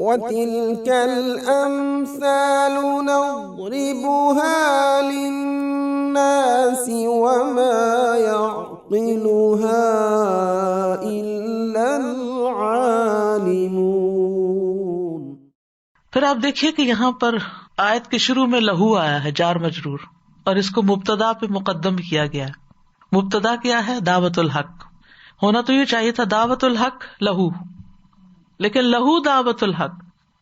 وَتِلْكَ الْأَمْثَالُ نَضْرِبُهَا لِلنَّاسِ وَمَا يَعْقِلُهَا إِلَّا الْعَالِمُونَ۔ پھر آپ دیکھیے کہ یہاں پر آیت کے شروع میں لہو آیا ہے، جار مجرور، اور اس کو مبتدا پہ مقدم کیا گیا ہے۔ مبتدا کیا ہے؟ دعوت الحق۔ ہونا تو یہ چاہیے تھا دعوت الحق لہو، لیکن لہو دعوت الحق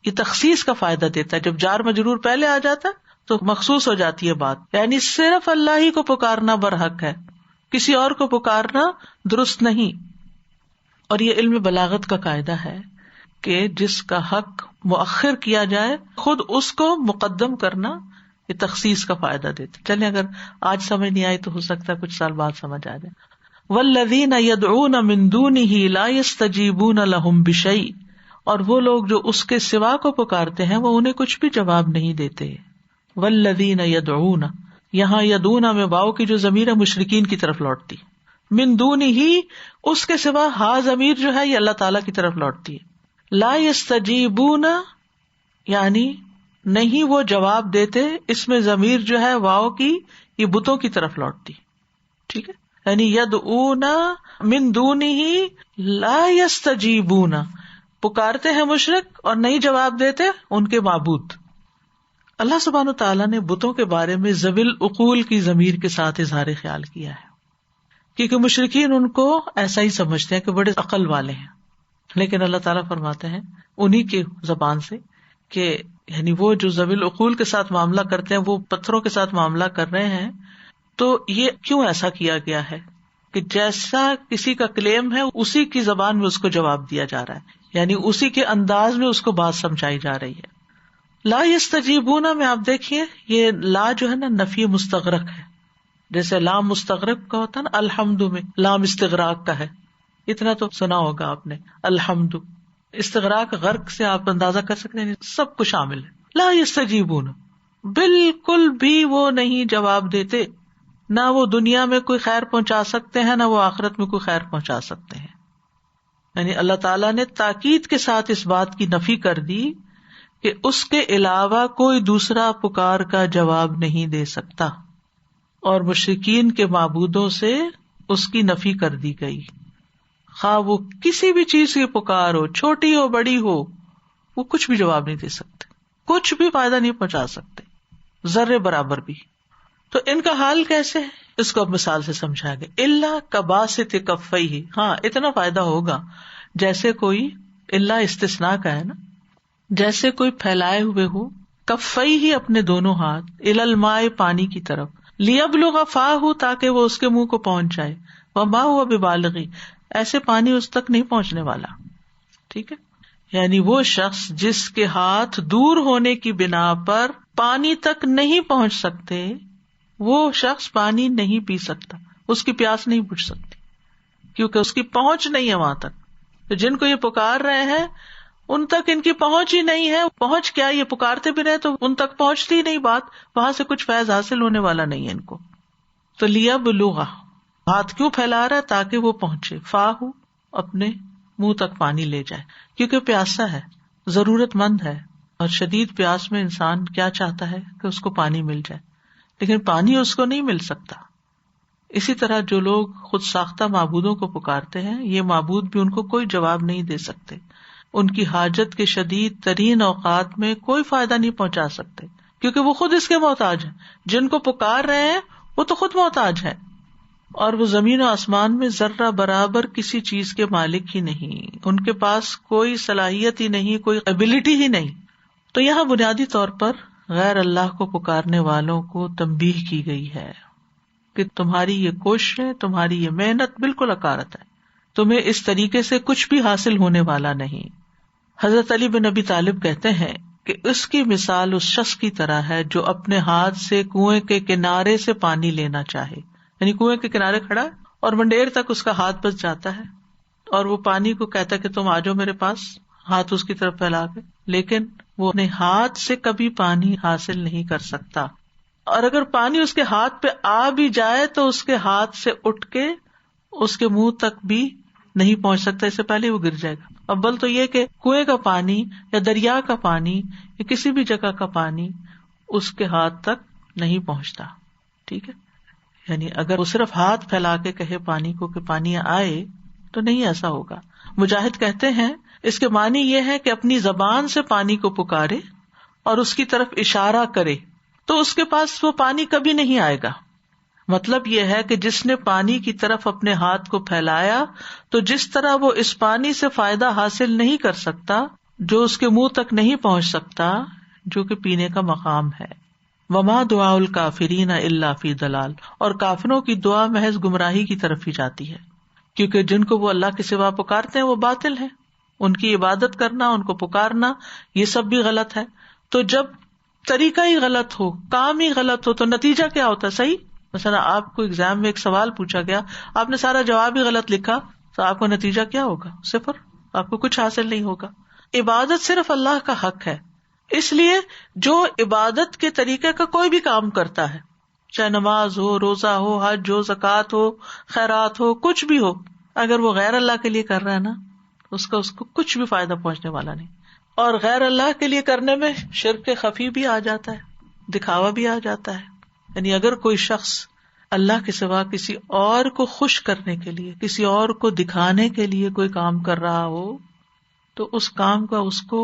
یہ تخصیص کا فائدہ دیتا ہے۔ جب جار مجرور پہلے آ جاتا ہے تو مخصوص ہو جاتی ہے بات، یعنی صرف اللہ ہی کو پکارنا برحق ہے، کسی اور کو پکارنا درست نہیں۔ اور یہ علم بلاغت کا قاعدہ ہے کہ جس کا حق مؤخر کیا جائے خود اس کو مقدم کرنا یہ تخصیص کا فائدہ دیتا ہے۔ چلیں اگر آج سمجھ نہیں آئی تو ہو سکتا ہے کچھ سال بعد سمجھ آ جائے۔ والذین یدعون من دونہ لا یستجیبون لہم بشیء، اور وہ لوگ جو اس کے سوا کو پکارتے ہیں وہ انہیں کچھ بھی جواب نہیں دیتے۔ والذین یدعون، یہاں یدعون میں واؤ کی جو ضمیر ہے مشرکین کی طرف لوٹتی، من دونہ اس کے سوا ہا ضمیر جو ہے یہ اللہ تعالیٰ کی طرف لوٹتی ہے۔ لا یستجیبون یعنی نہیں وہ جواب دیتے، اس میں ضمیر جو ہے واؤ کی یہ بتوں کی طرف لوٹتی، ٹھیک ہے، یعنی یدعون من دونہ لا یستجیبون، پکارتے ہیں مشرک اور نہیں جواب دیتے ان کے معبود۔ اللہ سبحانہ وتعالیٰ نے بتوں کے بارے میں ذوی العقول کی ضمیر کے ساتھ اظہار خیال کیا ہے، کیونکہ مشرکین ان کو ایسا ہی سمجھتے ہیں کہ بڑے عقل والے ہیں، لیکن اللہ تعالیٰ فرماتے ہیں انہی کی زبان سے کہ یعنی وہ جو ذوی العقول کے ساتھ معاملہ کرتے ہیں وہ پتھروں کے ساتھ معاملہ کر رہے ہیں، تو یہ کیوں ایسا کیا گیا ہے کہ جیسا کسی کا کلیم ہے اسی کی زبان میں اس کو جواب دیا جا رہا ہے، یعنی اسی کے انداز میں اس کو بات سمجھائی جا رہی ہے۔ لا یستجیبون میں آپ دیکھیے یہ لا جو ہے نا نفی مستغرق ہے، جیسے لام مستغرق کا ہوتا ہے نا، الحمد میں لام استغراق کا ہے، اتنا تو سنا ہوگا آپ نے، الحمد استغراق غرق سے آپ اندازہ کر سکتے ہیں سب کچھ شامل ہے۔ لا یستجیبون بالکل بھی وہ نہیں جواب دیتے، نہ وہ دنیا میں کوئی خیر پہنچا سکتے ہیں نہ وہ آخرت میں کوئی خیر پہنچا سکتے ہیں۔ یعنی اللہ تعالیٰ نے تاکید کے ساتھ اس بات کی نفی کر دی کہ اس کے علاوہ کوئی دوسرا پکار کا جواب نہیں دے سکتا، اور مشرکین کے معبودوں سے اس کی نفی کر دی گئی، خواہ وہ کسی بھی چیز کی پکار ہو، چھوٹی ہو بڑی ہو، وہ کچھ بھی جواب نہیں دے سکتے، کچھ بھی فائدہ نہیں پہنچا سکتے، ذرے برابر بھی۔ تو ان کا حال کیسے ہے اس کو اب مثال سے سمجھا گیا۔ الا کباسط کفیہ، ہاں اتنا فائدہ ہوگا جیسے کوئی، الا استثناء کا ہے نا، جیسے کوئی پھیلائے ہوئے ہو، کفیہ اپنے دونوں ہاتھ، الی الماء پانی کی طرف، لیبلغ فاہ تاکہ وہ اس کے منہ کو پہنچ جائے، وما هو ببالغ ایسے پانی اس تک نہیں پہنچنے والا، ٹھیک ہے، یعنی وہ شخص جس کے ہاتھ دور ہونے کی بنا پر پانی تک نہیں پہنچ سکتے، وہ شخص پانی نہیں پی سکتا، اس کی پیاس نہیں بجھ سکتی، کیونکہ اس کی پہنچ نہیں ہے وہاں تک۔ تو جن کو یہ پکار رہے ہیں ان تک ان کی پہنچ ہی نہیں ہے، پہنچ کیا، یہ پکارتے بھی رہے تو ان تک پہنچتی ہی نہیں بات، وہاں سے کچھ فیض حاصل ہونے والا نہیں ہے ان کو۔ تو لیبلغ ہاتھ کیوں پھیلا رہا ہے؟ تاکہ وہ پہنچے، فاہ اپنے منہ تک پانی لے جائے، کیونکہ پیاسا ہے، ضرورت مند ہے، اور شدید پیاس میں انسان کیا چاہتا ہے کہ اس کو پانی مل جائے، لیکن پانی اس کو نہیں مل سکتا۔ اسی طرح جو لوگ خود ساختہ معبودوں کو پکارتے ہیں، یہ معبود بھی ان کو کوئی جواب نہیں دے سکتے، ان کی حاجت کے شدید ترین اوقات میں کوئی فائدہ نہیں پہنچا سکتے، کیونکہ وہ خود اس کے محتاج ہیں، جن کو پکار رہے ہیں وہ تو خود محتاج ہے، اور وہ زمین و آسمان میں ذرہ برابر کسی چیز کے مالک ہی نہیں، ان کے پاس کوئی صلاحیت ہی نہیں، کوئی ایبلٹی ہی نہیں۔ تو یہاں بنیادی طور پر غیر اللہ کو پکارنے والوں کو تنبیہ کی گئی ہے کہ تمہاری یہ کوششیں، تمہاری یہ محنت بالکل عکارت ہے، تمہیں اس طریقے سے کچھ بھی حاصل ہونے والا نہیں۔ حضرت علی بن ابی طالب کہتے ہیں کہ اس کی مثال اس شخص کی طرح ہے جو اپنے ہاتھ سے کنویں کے کنارے سے پانی لینا چاہے، یعنی کنویں کے کنارے کھڑا ہے اور منڈیر تک اس کا ہاتھ بس جاتا ہے، اور وہ پانی کو کہتا ہے کہ تم آ جاؤ میرے پاس، ہاتھ اس کی طرف پھیلا کے، لیکن وہ اپنے ہاتھ سے کبھی پانی حاصل نہیں کر سکتا، اور اگر پانی اس کے ہاتھ پہ آ بھی جائے تو اس کے ہاتھ سے اٹھ کے اس کے منہ تک بھی نہیں پہنچ سکتا، اس سے پہلے وہ گر جائے گا. اول تو یہ کہ کنویں کا پانی یا دریا کا پانی یا کسی بھی جگہ کا پانی اس کے ہاتھ تک نہیں پہنچتا. ٹھیک ہے، یعنی اگر وہ صرف ہاتھ پھیلا کے کہے پانی کو کہ پانی آئے تو نہیں ایسا ہوگا. مجاہد کہتے ہیں اس کے معنی یہ ہے کہ اپنی زبان سے پانی کو پکارے اور اس کی طرف اشارہ کرے تو اس کے پاس وہ پانی کبھی نہیں آئے گا. مطلب یہ ہے کہ جس نے پانی کی طرف اپنے ہاتھ کو پھیلایا تو جس طرح وہ اس پانی سے فائدہ حاصل نہیں کر سکتا جو اس کے منہ تک نہیں پہنچ سکتا، جو کہ پینے کا مقام ہے. وما دعاء الکافرین الا فی ضلال، اور کافروں کی دعا محض گمراہی کی طرف ہی جاتی ہے، کیونکہ جن کو وہ اللہ کے سوا پکارتے ہیں وہ باطل ہیں. ان کی عبادت کرنا، ان کو پکارنا، یہ سب بھی غلط ہے. تو جب طریقہ ہی غلط ہو، کام ہی غلط ہو، تو نتیجہ کیا ہوتا ہے؟ صحیح. مثلا آپ کو ایگزام میں ایک سوال پوچھا گیا، آپ نے سارا جواب ہی غلط لکھا، تو آپ کو نتیجہ کیا ہوگا؟ صفر. آپ کو کچھ حاصل نہیں ہوگا. عبادت صرف اللہ کا حق ہے، اس لیے جو عبادت کے طریقے کا کوئی بھی کام کرتا ہے، چاہے نماز ہو، روزہ ہو، حج ہو، زکوٰۃ ہو، خیرات ہو، کچھ بھی ہو، اگر وہ غیر اللہ کے لیے کر رہا ہے نا، اس کو کچھ بھی فائدہ پہنچنے والا نہیں. اور غیر اللہ کے لیے کرنے میں شرک خفی بھی آ جاتا ہے، دکھاوا بھی آ جاتا ہے. یعنی اگر کوئی شخص اللہ کے سوا کسی اور کو خوش کرنے کے لیے، کسی اور کو دکھانے کے لیے کوئی کام کر رہا ہو تو اس کام کا اس کو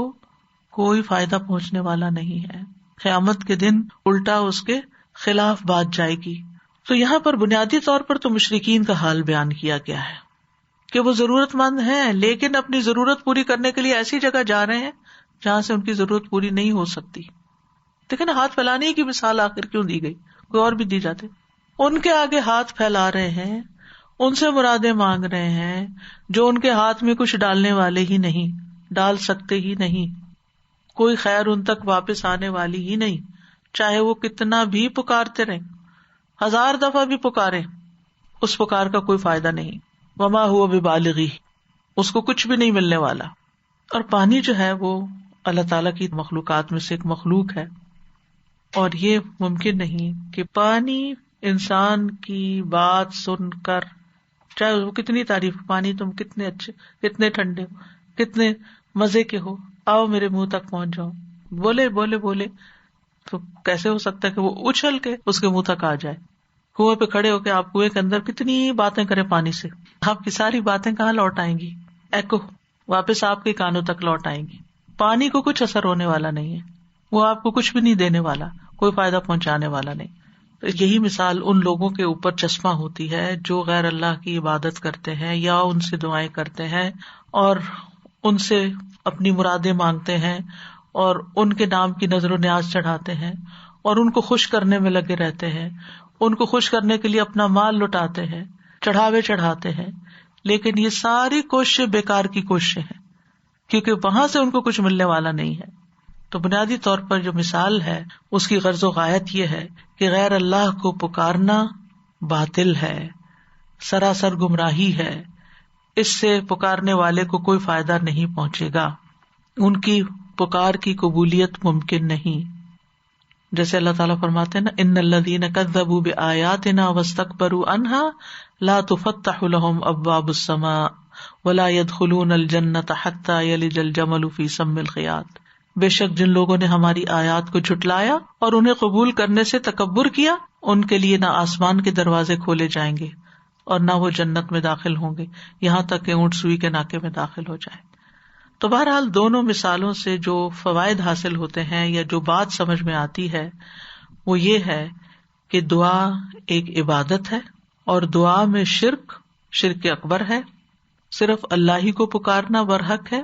کوئی فائدہ پہنچنے والا نہیں ہے. قیامت کے دن الٹا اس کے خلاف بات جائے گی. تو یہاں پر بنیادی طور پر تو مشرکین کا حال بیان کیا گیا ہے کہ وہ ضرورت مند ہیں لیکن اپنی ضرورت پوری کرنے کے لیے ایسی جگہ جا رہے ہیں جہاں سے ان کی ضرورت پوری نہیں ہو سکتی. دیکھیں نا، ہاتھ پھیلانے کی مثال آخر کیوں دی گئی؟ کوئی اور بھی دی جاتے. ان کے آگے ہاتھ پھیلا رہے ہیں، ان سے مرادیں مانگ رہے ہیں جو ان کے ہاتھ میں کچھ ڈالنے والے ہی نہیں، ڈال سکتے ہی نہیں. کوئی خیر ان تک واپس آنے والی ہی نہیں، چاہے وہ کتنا بھی پکارتے رہیں، 1000 دفعہ بھی پکارے، اس پکار کا کوئی فائدہ نہیں. وما ہوا ببالغی، اس کو کچھ بھی نہیں ملنے والا. اور پانی جو ہے وہ اللہ تعالیٰ کی مخلوقات میں سے ایک مخلوق ہے، اور یہ ممکن نہیں کہ پانی انسان کی بات سن کر، چاہے وہ کتنی تعریف، پانی تم کتنے اچھے، کتنے ٹھنڈے ہو، کتنے مزے کے ہو، آؤ میرے منہ تک پہنچ جاؤ، بولے بولے بولے، تو کیسے ہو سکتا ہے کہ وہ اچھل کے اس کے منہ تک آ جائے؟ کنویں پہ کھڑے ہو کے آپ کنویں کے اندر کتنی باتیں کریں پانی سے، آپ کی ساری باتیں کہاں لوٹ آئیں گی؟ ایکو واپس آپ کے کانوں تک لوٹ آئیں گی. پانی کو کچھ اثر ہونے والا نہیں ہے، وہ آپ کو کچھ بھی نہیں دینے والا، کوئی فائدہ پہنچانے والا نہیں. تو یہی مثال ان لوگوں کے اوپر چشمہ ہوتی ہے جو غیر اللہ کی عبادت کرتے ہیں یا ان سے دعائیں کرتے ہیں اور ان سے اپنی مرادیں مانگتے ہیں اور ان کے نام کی نظر و نیاز چڑھاتے ہیں اور ان کو خوش کرنے میں لگے رہتے ہیں، ان کو خوش کرنے کے لیے اپنا مال لٹاتے ہیں، چڑھاوے چڑھاتے ہیں. لیکن یہ ساری کوششیں بیکار کی کوششیں ہیں، کیونکہ وہاں سے ان کو کچھ ملنے والا نہیں ہے. تو بنیادی طور پر جو مثال ہے اس کی غرض و غایت یہ ہے کہ غیر اللہ کو پکارنا باطل ہے، سراسر گمراہی ہے. اس سے پکارنے والے کو کوئی فائدہ نہیں پہنچے گا، ان کی پکار کی قبولیت ممکن نہیں. جیسے اللہ تعالیٰ فرماتے ہیں نا، ان الذین کذبوا بآیاتنا واستکبروا عنها لا تفتح لهم ابواب السماء ولا يدخلون الجنۃ حتى یلج الجمل فی سم الخیاط. بے شک جن لوگوں نے ہماری آیات کو جھٹلایا اور انہیں قبول کرنے سے تکبر کیا، ان کے لیے نہ آسمان کے دروازے کھولے جائیں گے اور نہ وہ جنت میں داخل ہوں گے یہاں تک کہ اونٹ سوئی کے ناکے میں داخل ہو جائے. تو بہرحال دونوں مثالوں سے جو فوائد حاصل ہوتے ہیں یا جو بات سمجھ میں آتی ہے وہ یہ ہے کہ دعا ایک عبادت ہے اور دعا میں شرک اکبر ہے. صرف اللہ ہی کو پکارنا برحق ہے،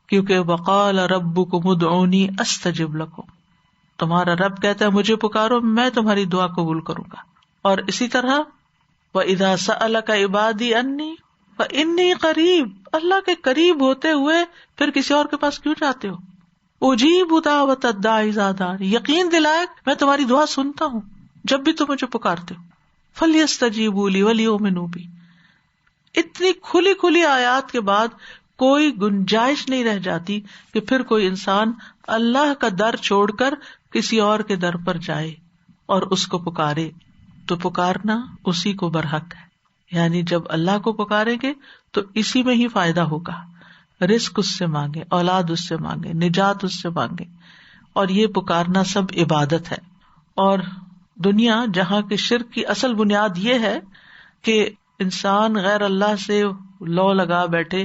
کیونکہ وقال ربکم ادعونی استجب لکم، تمہارا رب کہتا ہے مجھے پکارو میں تمہاری دعا قبول کروں گا. اور اسی طرح وَإِذَا سَأَلَكَ عِبَادِي عَنِّي فَإِنِّي قَرِيبٌ، اللہ کے قریب ہوتے ہوئے پھر کسی اور کے پاس کیوں جاتے ہو؟ اجیب دعوت الداعی اذا دعان، یقین دلائے میں تمہاری دعا سنتا ہوں جب بھی تم مجھے پکارتے ہو. فَلْيَسْتَجِيبُوا لِي وَلْيُؤْمِنُوا بِي. اتنی کھلی کھلی آیات کے بعد کوئی گنجائش نہیں رہ جاتی کہ پھر کوئی انسان اللہ کا در چھوڑ کر کسی اور کے در پر جائے اور اس کو پکارے. تو پکارنا اسی کو برحق ہے، یعنی جب اللہ کو پکاریں گے تو اسی میں ہی فائدہ ہوگا. رزق اس سے مانگے, اولاد اس سے مانگے, نجات اس سے مانگے, اور یہ پکارنا سب عبادت ہے. اور دنیا جہاں کے شرک کی اصل بنیاد یہ ہے کہ انسان غیر اللہ سے لو لگا بیٹھے,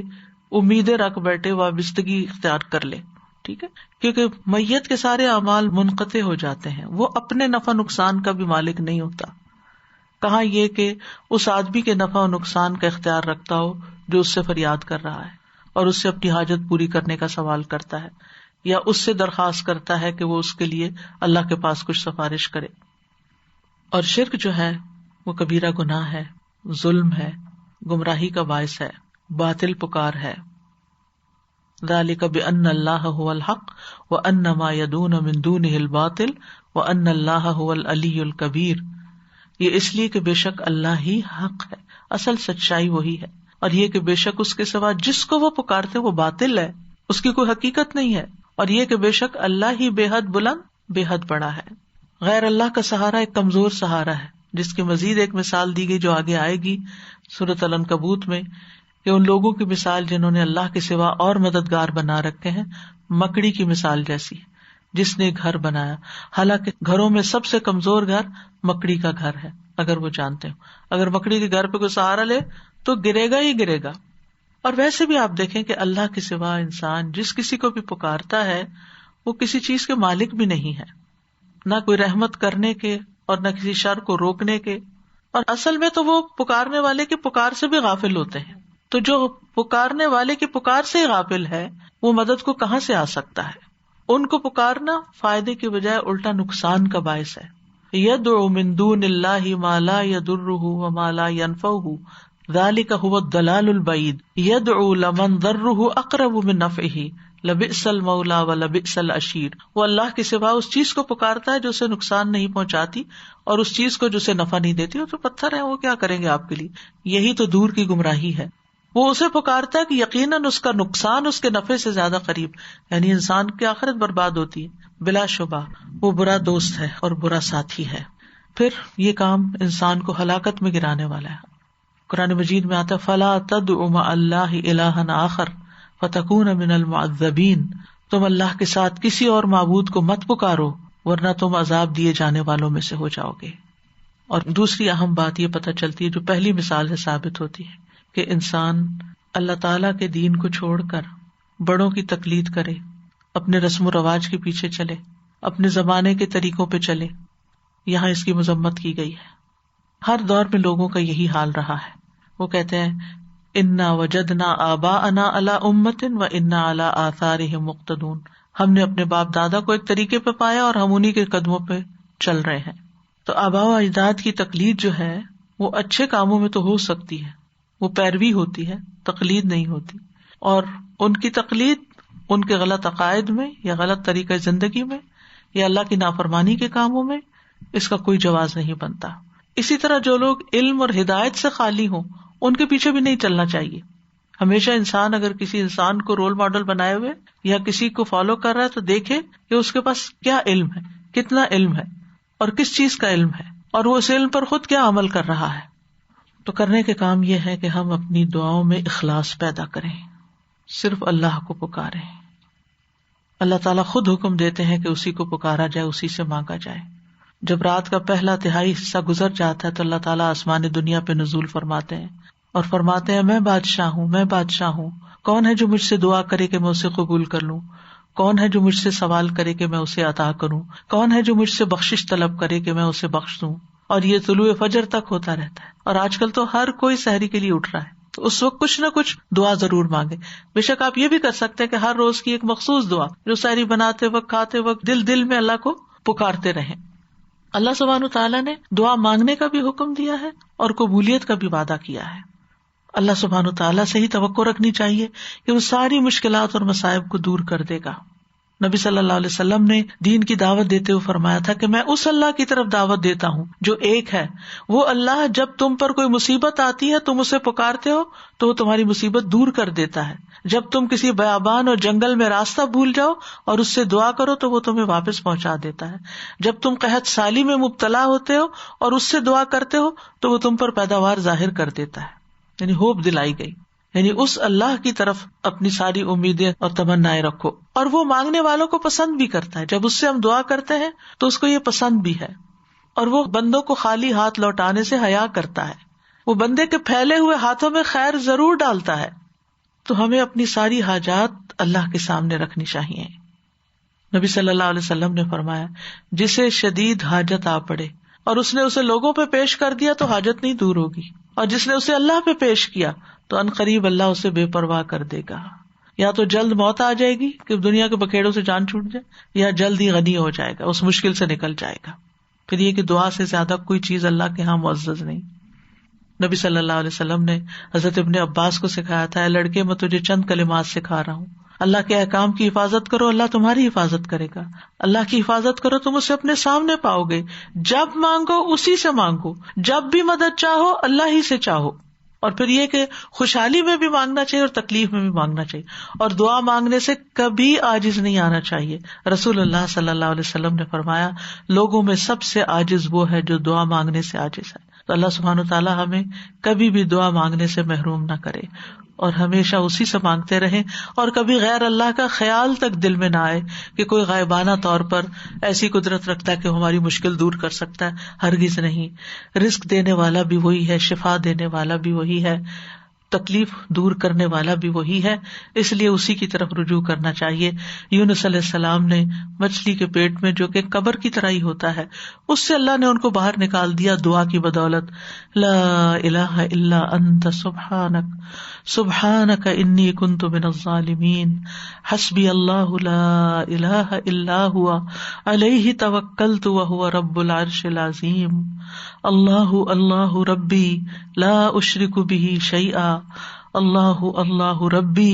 امیدیں رکھ بیٹھے, وابستگی اختیار کر لے. ٹھیک ہے, کیونکہ میت کے سارے اعمال منقطع ہو جاتے ہیں, وہ اپنے نفع نقصان کا بھی مالک نہیں ہوتا. کہاں یہ کہ اس آدمی کے نفع و نقصان کا اختیار رکھتا ہو جو اس سے فریاد کر رہا ہے اور اس سے اپنی حاجت پوری کرنے کا سوال کرتا ہے, یا اس سے درخواست کرتا ہے کہ وہ اس کے لیے اللہ کے پاس کچھ سفارش کرے. اور شرک جو ہے وہ کبیرہ گناہ ہے, ظلم ہے, گمراہی کا باعث ہے, باطل پکار ہے. ذالک بأن اللہ هو الحق وأن ما يدعون من دونه الباطل وأن اللہ هو العلی الکبیر. یہ اس لیے کہ بے شک اللہ ہی حق ہے, اصل سچائی وہی ہے, اور یہ کہ بے شک اس کے سوا جس کو وہ پکارتے وہ باطل ہے, اس کی کوئی حقیقت نہیں ہے, اور یہ کہ بے شک اللہ ہی بے حد بلند بے حد بڑا ہے. غیر اللہ کا سہارا ایک کمزور سہارا ہے, جس کی مزید ایک مثال دی گئی جو آگے آئے گی سورۃ العنکبوت میں, کہ ان لوگوں کی مثال جنہوں نے اللہ کے سوا اور مددگار بنا رکھے ہیں مکڑی کی مثال جیسی, جس نے گھر بنایا, حالانکہ گھروں میں سب سے کمزور گھر مکڑی کا گھر ہے. اگر وہ جانتے ہو, اگر مکڑی کے گھر پہ کوئی سہارا لے تو گرے گا ہی گرے گا. اور ویسے بھی آپ دیکھیں کہ اللہ کے سوا انسان جس کسی کو بھی پکارتا ہے وہ کسی چیز کے مالک بھی نہیں ہے, نہ کوئی رحمت کرنے کے اور نہ کسی شر کو روکنے کے, اور اصل میں تو وہ پکارنے والے کی پکار سے بھی غافل ہوتے ہیں. تو جو پکارنے والے کی پکار سے ہی غافل ہے وہ مدد کو کہاں سے آ سکتا ہے؟ ان کو پکارنا فائدے کی بجائے الٹا نقصان کا باعث ہے. یدعو من دون اللہ ما لا یضرہ وما لا ینفعہ ذلک هو الضلال البعید. یدعو لمن ضرہ اقرب من نفعہ لبئس المولا ولبئس العشیر. وہ اللہ کے سوا اس چیز کو پکارتا ہے جو اسے نقصان نہیں پہنچاتی اور اس چیز کو جو اسے نفع نہیں دیتی. وہ تو پتھر ہے, وہ کیا کریں گے آپ کے لیے؟ یہی تو دور کی گمراہی ہے. وہ اسے پکارتا ہے کہ یقیناً اس کا نقصان اس کے نفع سے زیادہ قریب, یعنی انسان کی آخرت برباد ہوتی ہے. بلا شبہ وہ برا دوست ہے اور برا ساتھی ہے. پھر یہ کام انسان کو ہلاکت میں گرانے والا ہے. قرآن مجید میں آتا ہے فلا تدع مع اللہ الہا آخر فتکون من المعذبین. تم اللہ کے ساتھ کسی اور معبود کو مت پکارو ورنہ تم عذاب دیے جانے والوں میں سے ہو جاؤ گے. اور دوسری اہم بات یہ پتہ چلتی ہے جو پہلی مثال سے ثابت ہوتی ہے کہ انسان اللہ تعالیٰ کے دین کو چھوڑ کر بڑوں کی تقلید کرے, اپنے رسم و رواج کے پیچھے چلے, اپنے زمانے کے طریقوں پہ چلے. یہاں اس کی مذمت کی گئی ہے. ہر دور میں لوگوں کا یہی حال رہا ہے. وہ کہتے ہیں انا وجدنا آباءنا علی امۃ وانا علی آثارہم مقتدون. ہم نے اپنے باپ دادا کو ایک طریقے پہ پایا اور ہم انہی کے قدموں پہ چل رہے ہیں. تو آباء و اجداد کی تقلید جو ہے وہ اچھے کاموں میں تو ہو سکتی ہے, وہ پیروی ہوتی ہے, تقلید نہیں ہوتی. اور ان کی تقلید ان کے غلط عقائد میں یا غلط طریقہ زندگی میں یا اللہ کی نافرمانی کے کاموں میں اس کا کوئی جواز نہیں بنتا. اسی طرح جو لوگ علم اور ہدایت سے خالی ہوں ان کے پیچھے بھی نہیں چلنا چاہیے. ہمیشہ انسان اگر کسی انسان کو رول ماڈل بنائے ہوئے یا کسی کو فالو کر رہا ہے تو دیکھے کہ اس کے پاس کیا علم ہے, کتنا علم ہے اور کس چیز کا علم ہے, اور وہ اس علم پر خود کیا عمل کر رہا ہے. تو کرنے کے کام یہ ہے کہ ہم اپنی دعاؤں میں اخلاص پیدا کریں, صرف اللہ کو پکاریں. اللہ تعالیٰ خود حکم دیتے ہیں کہ اسی کو پکارا جائے, اسی سے مانگا جائے. جب رات کا پہلا تہائی حصہ گزر جاتا ہے تو اللہ تعالیٰ آسمان دنیا پہ نزول فرماتے ہیں اور فرماتے ہیں میں بادشاہ ہوں, میں بادشاہ ہوں. کون ہے جو مجھ سے دعا کرے کہ میں اسے قبول کر لوں؟ کون ہے جو مجھ سے سوال کرے کہ میں اسے عطا کروں؟ کون ہے جو مجھ سے بخشش طلب کرے کہ میں اسے بخش دوں؟ اور یہ طلوع فجر تک ہوتا رہتا ہے. اور آج کل تو ہر کوئی سحری کے لیے اٹھ رہا ہے, تو اس وقت کچھ نہ کچھ دعا ضرور مانگے. بے شک آپ یہ بھی کر سکتے ہیں کہ ہر روز کی ایک مخصوص دعا جو سحری بناتے وقت کھاتے وقت دل میں اللہ کو پکارتے رہیں. اللہ سبحانہ وتعالیٰ نے دعا مانگنے کا بھی حکم دیا ہے اور قبولیت کا بھی وعدہ کیا ہے. اللہ سبحانہ وتعالیٰ سے ہی توقع رکھنی چاہیے کہ وہ ساری مشکلات اور مصائب کو دور کر دے گا. نبی صلی اللہ علیہ وسلم نے دین کی دعوت دیتے ہوئے فرمایا تھا کہ میں اس اللہ کی طرف دعوت دیتا ہوں جو ایک ہے. وہ اللہ جب تم پر کوئی مصیبت آتی ہے تم اسے پکارتے ہو تو وہ تمہاری مصیبت دور کر دیتا ہے. جب تم کسی بیابان اور جنگل میں راستہ بھول جاؤ اور اس سے دعا کرو تو وہ تمہیں واپس پہنچا دیتا ہے. جب تم قحط سالی میں مبتلا ہوتے ہو اور اس سے دعا کرتے ہو تو وہ تم پر پیداوار ظاہر کر دیتا ہے. یعنی ہوپ دلائی گئی، یعنی اس اللہ کی طرف اپنی ساری امیدیں اور تمنائیں رکھو. اور وہ مانگنے والوں کو پسند بھی کرتا ہے. جب اس سے ہم دعا کرتے ہیں تو اس کو یہ پسند بھی ہے، اور وہ بندوں کو خالی ہاتھ لوٹانے سے حیا کرتا ہے. وہ بندے کے پھیلے ہوئے ہاتھوں میں خیر ضرور ڈالتا ہے. تو ہمیں اپنی ساری حاجات اللہ کے سامنے رکھنی چاہیے. نبی صلی اللہ علیہ وسلم نے فرمایا جسے شدید حاجت آ پڑے اور اس نے اسے لوگوں پہ پیش کر دیا تو حاجت نہیں دور ہوگی، اور جس نے اسے اللہ پہ پیش کیا تو ان قریب اللہ اسے بے پرواہ کر دے گا. یا تو جلد موت آ جائے گی کہ دنیا کے بکھیڑوں سے جان چھوٹ جائے، یا جلد ہی غنی ہو جائے گا، اس مشکل سے نکل جائے گا. پھر یہ کہ دعا سے زیادہ کوئی چیز اللہ کے ہاں معزز نہیں. نبی صلی اللہ علیہ وسلم نے حضرت ابن عباس کو سکھایا تھا، اے لڑکے میں تجھے چند کلمات سکھا رہا ہوں، اللہ کے احکام کی حفاظت کرو اللہ تمہاری حفاظت کرے گا. اللہ کی حفاظت کرو تم اسے اپنے سامنے پاؤ گے. جب مانگو اسی سے مانگو، جب بھی مدد چاہو اللہ ہی سے چاہو. اور پھر یہ کہ خوشحالی میں بھی مانگنا چاہیے اور تکلیف میں بھی مانگنا چاہیے، اور دعا مانگنے سے کبھی عاجز نہیں آنا چاہیے. رسول اللہ صلی اللہ علیہ وسلم نے فرمایا لوگوں میں سب سے عاجز وہ ہے جو دعا مانگنے سے عاجز ہے. تو اللہ سبحانہ وتعالیٰ ہمیں کبھی بھی دعا مانگنے سے محروم نہ کرے اور ہمیشہ اسی سے مانگتے رہیں، اور کبھی غیر اللہ کا خیال تک دل میں نہ آئے کہ کوئی غائبانہ طور پر ایسی قدرت رکھتا ہے کہ ہماری مشکل دور کر سکتا ہے. ہرگز نہیں. رزق دینے والا بھی وہی ہے، شفا دینے والا بھی وہی ہے، تکلیف دور کرنے والا بھی وہی ہے. اس لیے اسی کی طرف رجوع کرنا چاہیے. یونس علیہ السلام نے مچھلی کے پیٹ میں جو کہ قبر کی طرح ہی ہوتا ہے، اس سے اللہ نے ان کو باہر نکال دیا دعا کی بدولت. لا الہ الا انت سبحانک سبحانک انی کنت من الظالمین حسبی اللہ لا الہ الا هو علیہ توکلت وہو رب العرش العظیم. اللہ اللہ ربی لا اشرک بہ شیئا اللہ اللہ ربی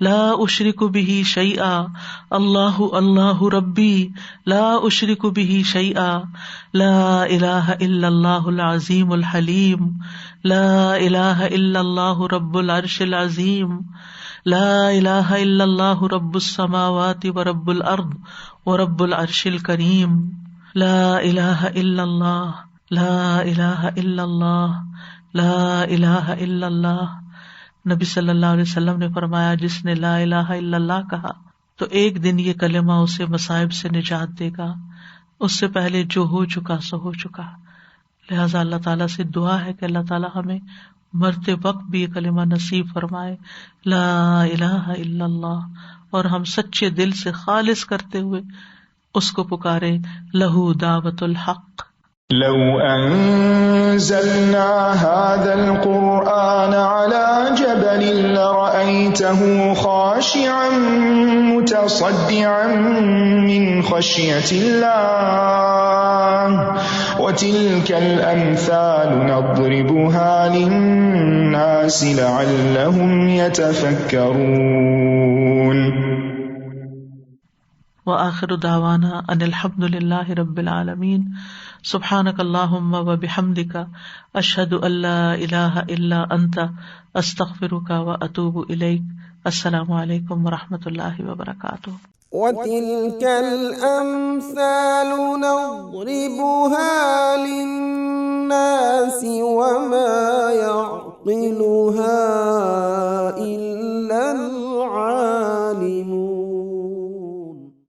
لا اشرک بہ شیئا اللہ اللہ ربی لا اشرک بہ شیئا لا الہ الا اللہ العظیم الحلیم لا الہ الا اللہ رب العرش العظیم لا الہ الا اللہ رب السماوات ورب الارض ورب العرش الکریم لا الہ الا اللہ لا الہ الا اللہ لا الہ الا اللہ. نبی صلی اللہ علیہ وسلم نے فرمایا جس نے لا الہ الا اللہ کہا تو ایک دن یہ کلمہ اسے مصائب سے نجات دے گا. اس سے پہلے جو ہو چکا سو ہو چکا. لہٰذا اللہ تعالیٰ سے دعا ہے کہ اللہ تعالیٰ ہمیں مرتے وقت بھی یہ کلمہ نصیب فرمائے لا الہ الا اللہ، اور ہم سچے دل سے خالص کرتے ہوئے اس کو پکارے. لہو دعوت الحق. لو انزلنا هذا القرآن على جبل لرأيته خاشعا متصدعا من خشية الله وتلك الأمثال نضربها للناس لعلهم يتفكرون. وآخر دعوانا ان الحمد للہ رب العالمین. سبحانک اللہم وبحمدک اشہد ان لا الہ الا انت استغفرک واتوب الیک. السلام علیکم ورحمۃ اللہ وبرکاتہ. وَتِلْكَ الْأَمْثَالُ نَضْرِبُهَا